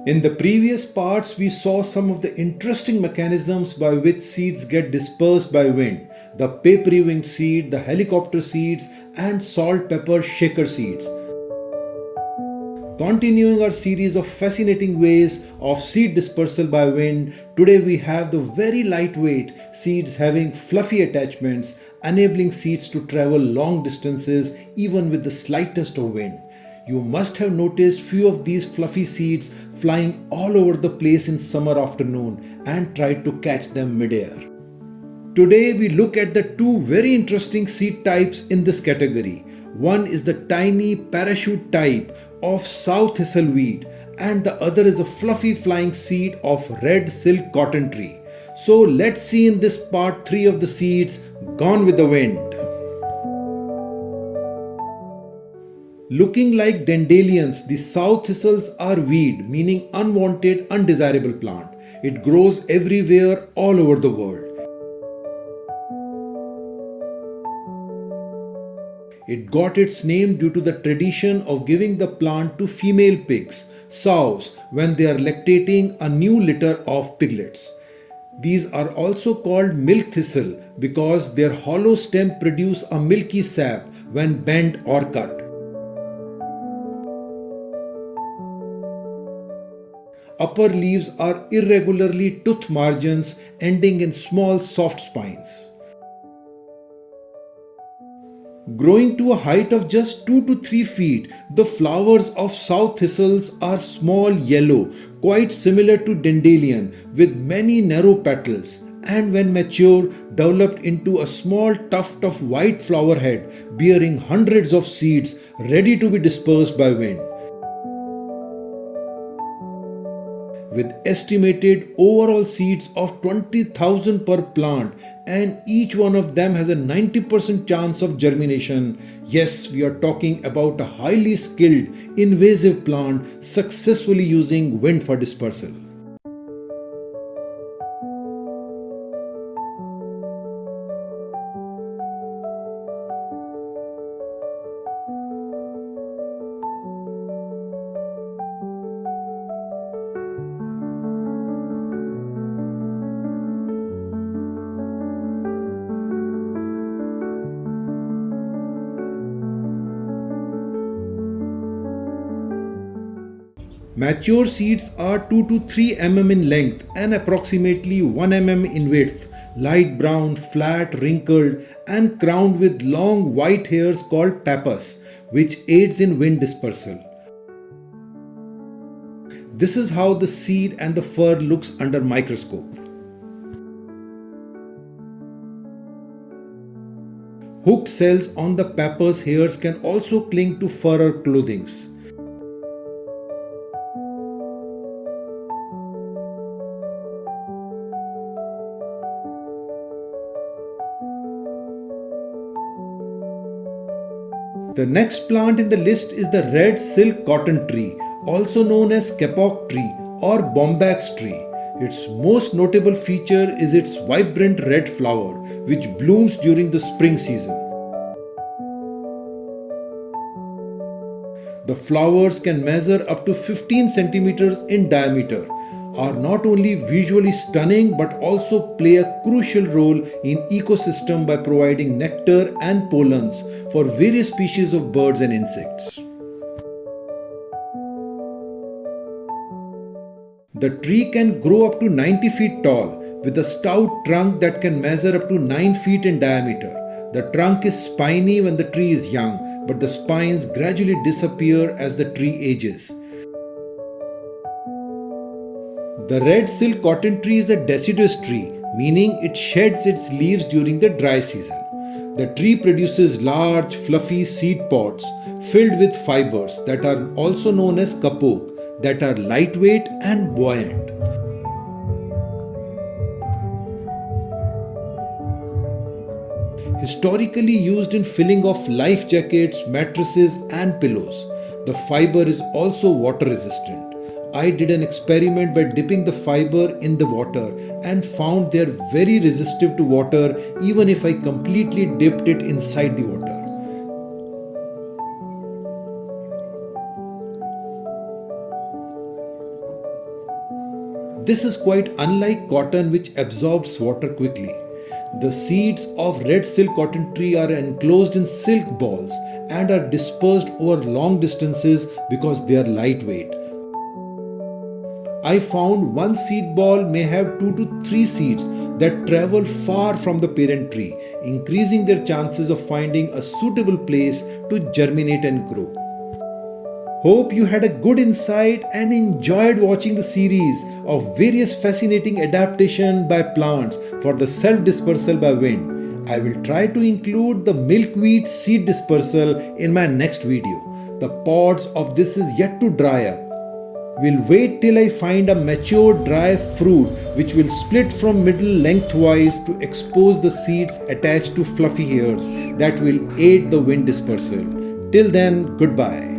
In the previous parts, we saw some of the interesting mechanisms by which seeds get dispersed by wind: the papery winged seed, the helicopter seeds, and salt pepper shaker seeds. Continuing our series of fascinating ways of seed dispersal by wind, today we have the very lightweight seeds having fluffy attachments, enabling seeds to travel long distances even with the slightest of wind. You must have noticed few of these fluffy seeds flying all over the place in summer afternoon and tried to catch them midair. Today we look at the two very interesting seed types in this category. One is the tiny parachute type of Sow-Thistle weed, and the other is a fluffy flying seed of red silk cotton tree. So let's see in this part 3 of the seeds gone with the wind. Looking like dandelions, the sow-thistles are weed, meaning unwanted, undesirable plant. It grows everywhere all over the world. It got its name due to the tradition of giving the plant to female pigs, sows, when they are lactating a new litter of piglets. These are also called milk thistle because their hollow stem produce a milky sap when bent or cut. Upper leaves are irregularly toothed margins ending in small soft spines. Growing to a height of just 2 to 3 feet, the flowers of sow-thistles are small yellow, quite similar to dandelion, with many narrow petals, and when mature, developed into a small tuft of white flower head bearing hundreds of seeds ready to be dispersed by wind. With estimated overall seeds of 20,000 per plant, and each one of them has a 90% chance of germination. Yes, we are talking about a highly skilled, invasive plant successfully using wind for dispersal. Mature seeds are 2 to 3 mm in length and approximately 1 mm in width, light brown, flat, wrinkled, and crowned with long white hairs called pappus, which aids in wind dispersal. This is how the seed and the fur looks under microscope. Hooked cells on the pappus hairs can also cling to fur or clothing. The next plant in the list is the red silk cotton tree, also known as kapok tree or bombax tree. Its most notable feature is its vibrant red flower, which blooms during the spring season. The flowers can measure up to 15 centimeters in diameter, are not only visually stunning but also play a crucial role in ecosystem by providing nectar and pollens for various species of birds and insects. The tree can grow up to 90 feet tall with a stout trunk that can measure up to 9 feet in diameter. The trunk is spiny when the tree is young, but the spines gradually disappear as the tree ages. The red silk cotton tree is a deciduous tree, meaning it sheds its leaves during the dry season. The tree produces large, fluffy seed pods filled with fibers that are also known as kapok, that are lightweight and buoyant. Historically used in filling of life jackets, mattresses, and pillows, the fiber is also water resistant. I did an experiment by dipping the fiber in the water and found they are very resistive to water even if I completely dipped it inside the water. This is quite unlike cotton, which absorbs water quickly. The seeds of red silk cotton tree are enclosed in silk balls and are dispersed over long distances because they are lightweight. I found one seed ball may have 2 to 3 seeds that travel far from the parent tree, increasing their chances of finding a suitable place to germinate and grow. Hope you had a good insight and enjoyed watching the series of various fascinating adaptations by plants for the self-dispersal by wind. I will try to include the milkweed seed dispersal in my next video. The pods of this is yet to dry up. We'll wait till I find a mature dry fruit which will split from middle lengthwise to expose the seeds attached to fluffy hairs that will aid the wind dispersal. Till then, goodbye.